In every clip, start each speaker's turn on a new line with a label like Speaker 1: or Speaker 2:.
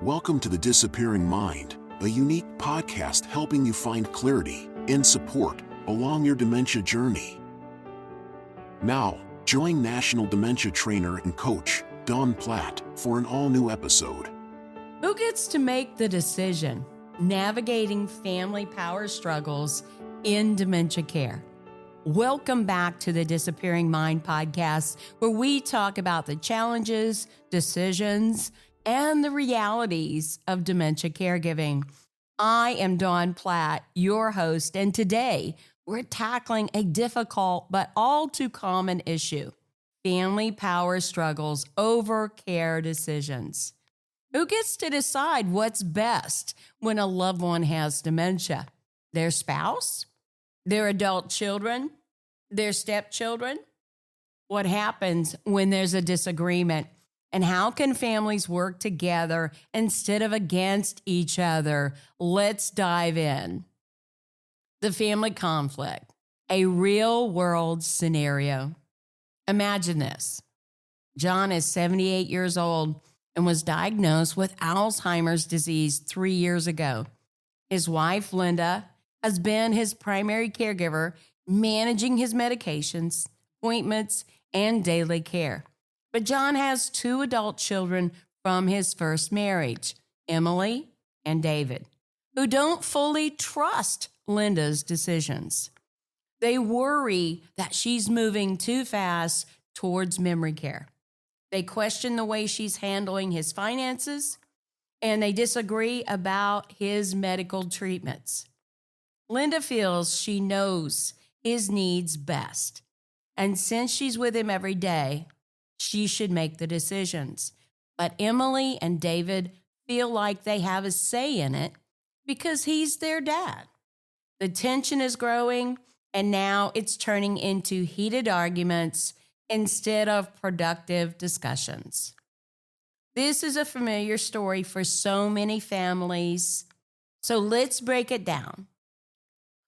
Speaker 1: Welcome to The Disappearing Mind, a unique podcast helping you find clarity and support along your dementia journey. Now, join National Dementia Trainer and Coach Dawn Platt for an all-new episode.
Speaker 2: Who gets to make the decision? Navigating family power struggles in dementia care. Welcome back to the Disappearing Mind podcast, where we talk about the challenges, decisions, and the realities of dementia caregiving. I am Dawn Platt, your host, and today we're tackling a difficult but all too common issue: family power struggles over care decisions. Who gets to decide what's best when a loved one has dementia? Their spouse? Their adult children? Their stepchildren? What happens when there's a disagreement? And how can families work together instead of against each other? Let's dive in. The family conflict, a real-world scenario. Imagine this. John is 78 years old and was diagnosed with Alzheimer's disease 3 years ago. His wife, Linda, has been his primary caregiver, managing his medications, appointments, and daily care. But John has 2 adult children from his first marriage, Emily and David, who don't fully trust Linda's decisions. They worry that she's moving too fast towards memory care. They question the way she's handling his finances, and they disagree about his medical treatments. Linda feels she knows his needs best, and since she's with him every day, she should make the decisions. But Emily and David feel like they have a say in it because he's their dad. The tension is growing, and now it's turning into heated arguments instead of productive discussions. This is a familiar story for so many families, so let's break it down.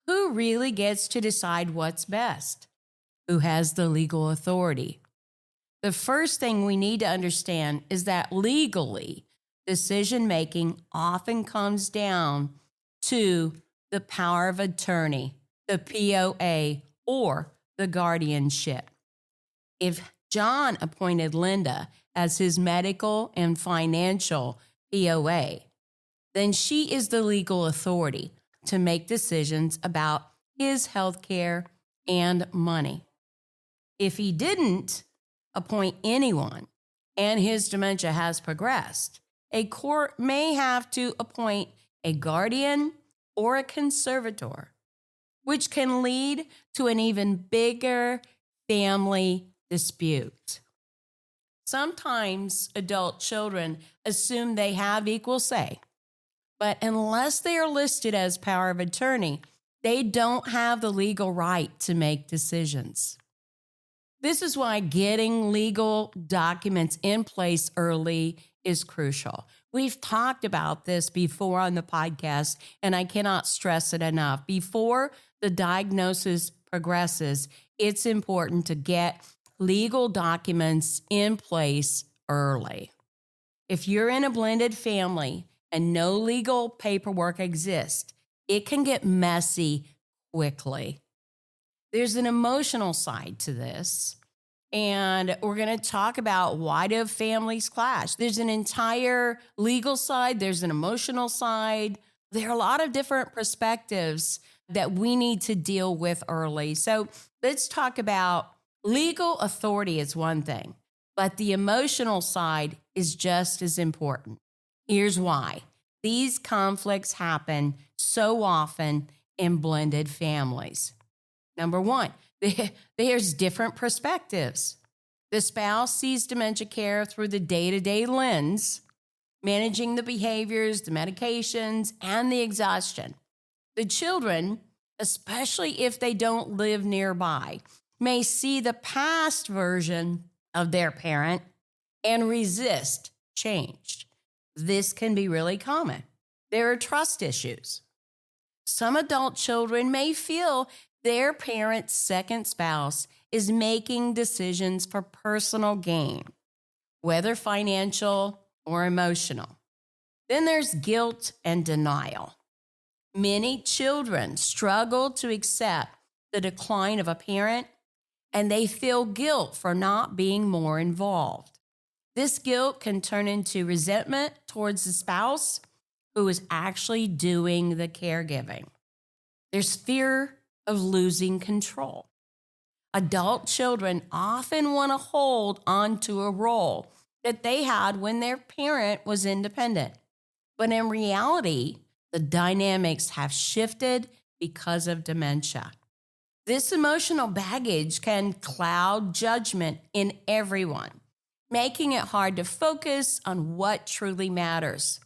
Speaker 2: Who really gets to decide what's best? Who has the legal authority? The first thing we need to understand is that legally, decision-making often comes down to the power of attorney, the POA, or the guardianship. If John appointed Linda as his medical and financial POA, then she is the legal authority to make decisions about his health care and money. If he didn't appoint anyone and his dementia has progressed, a court may have to appoint a guardian or a conservator, which can lead to an even bigger family dispute. Sometimes adult children assume they have equal say, but unless they are listed as power of attorney, they don't have the legal right to make decisions. This is why getting legal documents in place early is crucial. We've talked about this before on the podcast, and I cannot stress it enough. Before the diagnosis progresses, it's important to get legal documents in place early. If you're in a blended family and no legal paperwork exists, it can get messy quickly. There's an emotional side to this, and we're going to talk about why do families clash. There's an entire legal side, there's an emotional side. There are a lot of different perspectives that we need to deal with early. So let's talk about legal authority is one thing, but the emotional side is just as important. Here's why. These conflicts happen so often in blended families. Number one, there's different perspectives. The spouse sees dementia care through the day-to-day lens, managing the behaviors, the medications, and the exhaustion. The children, especially if they don't live nearby, may see the past version of their parent and resist change. This can be really common. There are trust issues. Some adult children may feel their parent's second spouse is making decisions for personal gain, whether financial or emotional. Then there's guilt and denial. Many children struggle to accept the decline of a parent, and they feel guilt for not being more involved. This guilt can turn into resentment towards the spouse who is actually doing the caregiving. There's fear of losing control. Adult children often want to hold onto a role that they had when their parent was independent. But in reality, the dynamics have shifted because of dementia. This emotional baggage can cloud judgment in everyone, making it hard to focus on what truly matters: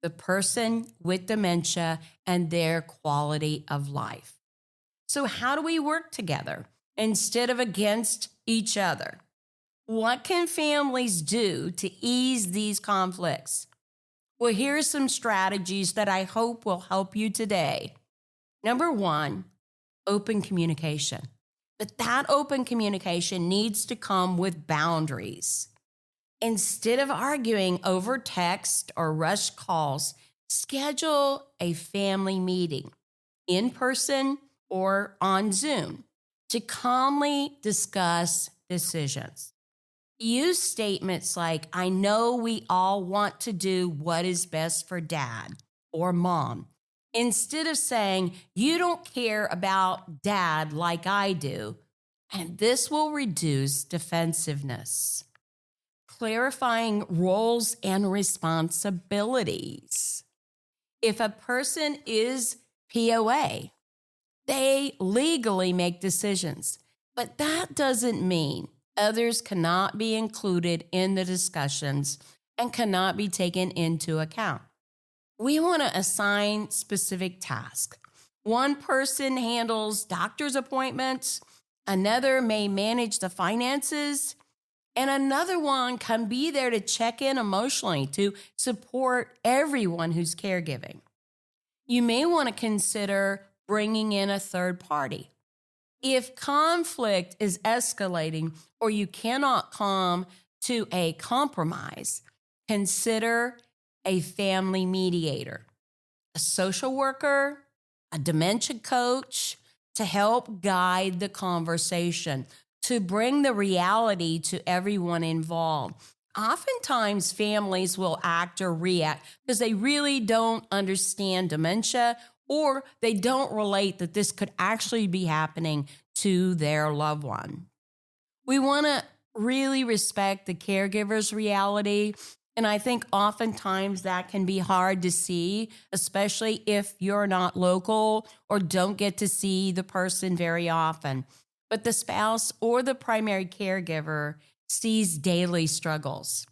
Speaker 2: the person with dementia and their quality of life. So how do we work together instead of against each other? What can families do to ease these conflicts? Well, here's some strategies that I hope will help you today. Number one, open communication. But that open communication needs to come with boundaries. Instead of arguing over text or rushed calls, schedule a family meeting in person or on Zoom to calmly discuss decisions. Use statements like, "I know we all want to do what is best for dad or mom," instead of saying, "You don't care about dad like I do." And this will reduce defensiveness. Clarifying roles and responsibilities. If a person is POA, they legally make decisions, but that doesn't mean others cannot be included in the discussions and cannot be taken into account. We want to assign specific tasks. One person handles doctor's appointments, another may manage the finances, and another one can be there to check in emotionally to support everyone who's caregiving. You may want to consider bringing in a third party. If conflict is escalating or you cannot come to a compromise, consider a family mediator, a social worker, a dementia coach to help guide the conversation, to bring the reality to everyone involved. Oftentimes, families will act or react because they really don't understand dementia, or they don't relate that this could actually be happening to their loved one. We want to really respect the caregiver's reality, and I think oftentimes that can be hard to see, especially if you're not local or don't get to see the person very often. But the spouse or the primary caregiver sees daily struggles.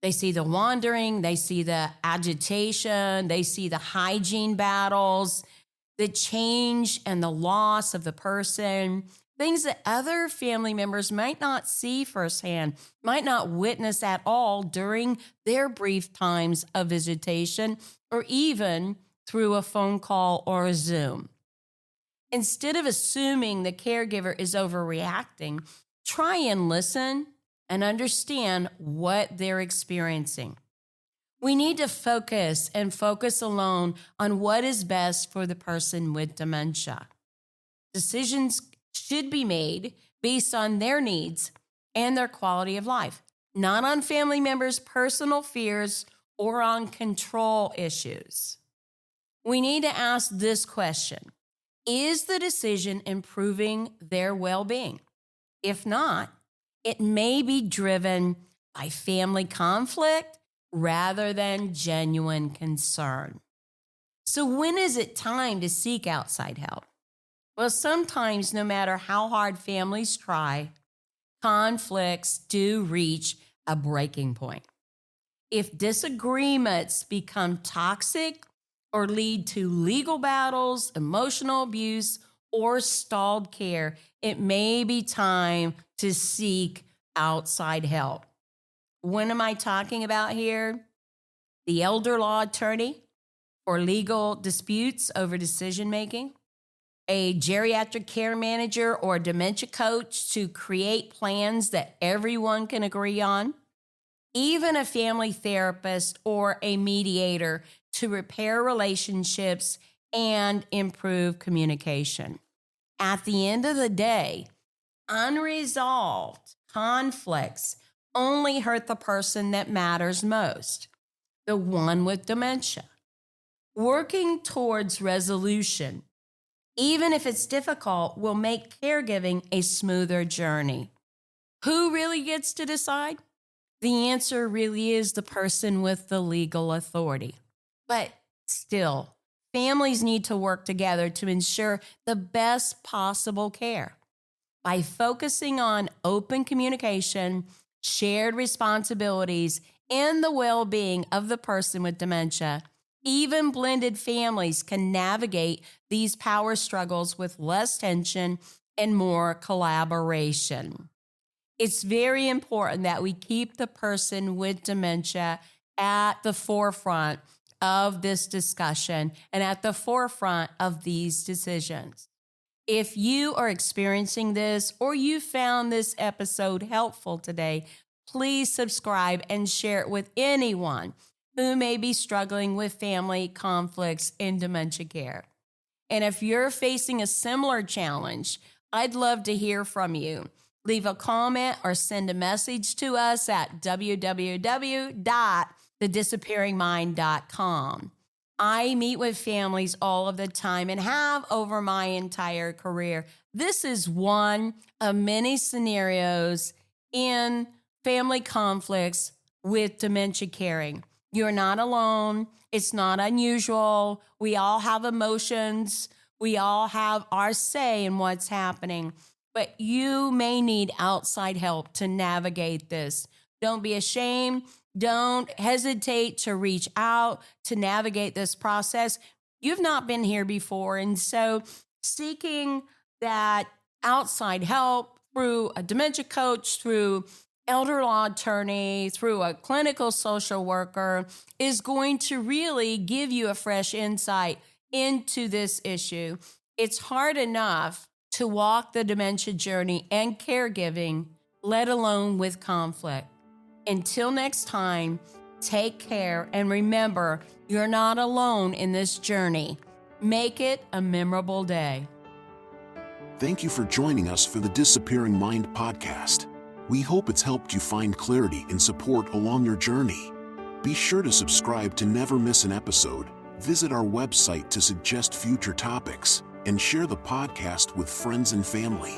Speaker 2: They see the wandering, they see the agitation, they see the hygiene battles, the change and the loss of the person, things that other family members might not see firsthand, might not witness at all during their brief times of visitation, or even through a phone call or a Zoom. Instead of assuming the caregiver is overreacting, try and listen and understand what they're experiencing. We need to focus alone on what is best for the person with dementia. Decisions should be made based on their needs and their quality of life, not on family members' personal fears or on control issues. We need to ask this question: is the decision improving their well-being? If not, it may be driven by family conflict rather than genuine concern. So when is it time to seek outside help? Well, sometimes no matter how hard families try, conflicts do reach a breaking point. If disagreements become toxic or lead to legal battles, emotional abuse, or stalled care, it may be time to seek outside help. When am I talking about here? The elder law attorney for legal disputes over decision making, a geriatric care manager or a dementia coach to create plans that everyone can agree on, even a family therapist or a mediator to repair relationships and improve communication. At the end of the day, unresolved conflicts only hurt the person that matters most, the one with dementia. Working towards resolution, even if it's difficult, will make caregiving a smoother journey. Who really gets to decide? The answer really is the person with the legal authority. But still, families need to work together to ensure the best possible care. By focusing on open communication, shared responsibilities, and the well-being of the person with dementia, even blended families can navigate these power struggles with less tension and more collaboration. It's very important that we keep the person with dementia at the forefront of this discussion and at the forefront of these decisions. If you are experiencing this or you found this episode helpful today, please subscribe and share it with anyone who may be struggling with family conflicts in dementia care. And if you're facing a similar challenge, I'd love to hear from you. Leave a comment or send a message to us at www.thedisappearingmind.com. I meet with families all of the time and have over my entire career. This is one of many scenarios in family conflicts with dementia caring. You're not alone. It's not unusual. We all have emotions. We all have our say in what's happening. But you may need outside help to navigate this. Don't be ashamed. Don't hesitate to reach out to navigate this process. You've not been here before. And so seeking that outside help through a dementia coach, through elder law attorney, through a clinical social worker is going to really give you a fresh insight into this issue. It's hard enough to walk the dementia journey and caregiving, let alone with conflict. Until next time, take care and remember, you're not alone in this journey. Make it a memorable day.
Speaker 1: Thank you for joining us for the Disappearing Mind podcast. We hope it's helped you find clarity and support along your journey. Be sure to subscribe to never miss an episode, visit our website to suggest future topics, and share the podcast with friends and family.